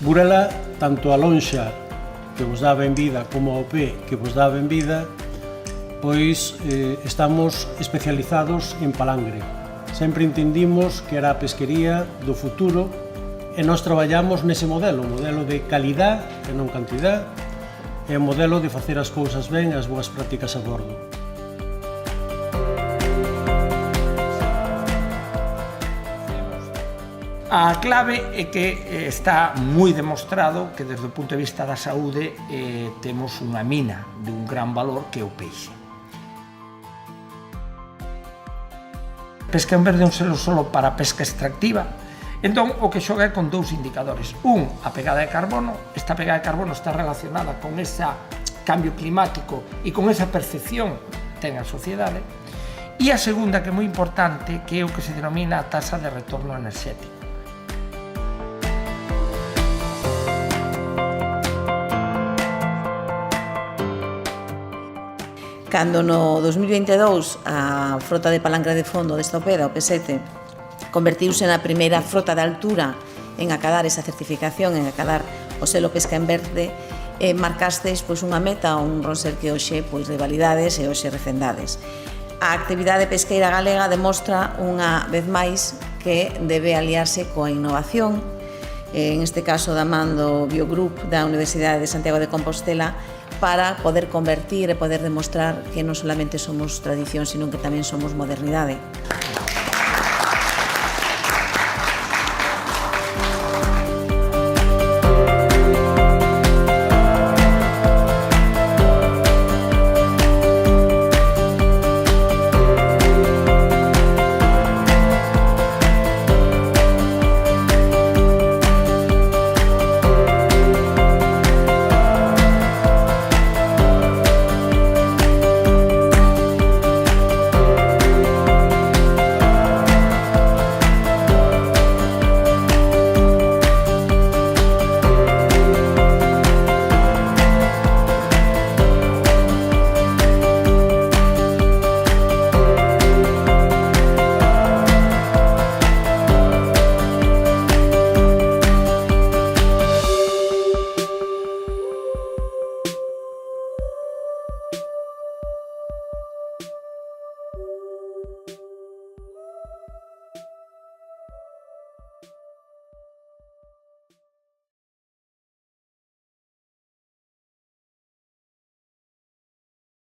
Burela, tanto a lonxa que vos dá a benvida como ao pé que vos dá a benvida, pois estamos especializados en palangre. Sempre entendimos que era a pesquería do futuro e nós traballamos nese modelo de calidad e non cantidad, e o modelo de facer as cousas ben e as boas prácticas a bordo. A clave é que está moi demostrado que desde o punto de vista da saúde temos unha mina dun gran valor que é o peixe. Pesca en verde é un selo solo para pesca extractiva, entón o que xoga é con dous indicadores. Un, a pegada de carbono. Esta pegada de carbono está relacionada con ese cambio climático e con esa percepción que ten a sociedade. E a segunda, que é moi importante, que é o que se denomina a taxa de retorno enerxético. Cando no 2022 a frota de palangre de fondo desta Opeda, o P7, convertiuse na primeira frota de altura en acadar esa certificación, en acadar o selo pesca en verde, marcastes unha meta, un ronser que hoxe de validades e hoxe recendades. A actividade pesqueira galega demostra unha vez máis que debe aliarse coa innovación, en este caso da man do Biogroup da Universidade de Santiago de Compostela, para poder convertir e poder demostrar que non solamente somos tradición, sino que tamén somos modernidade.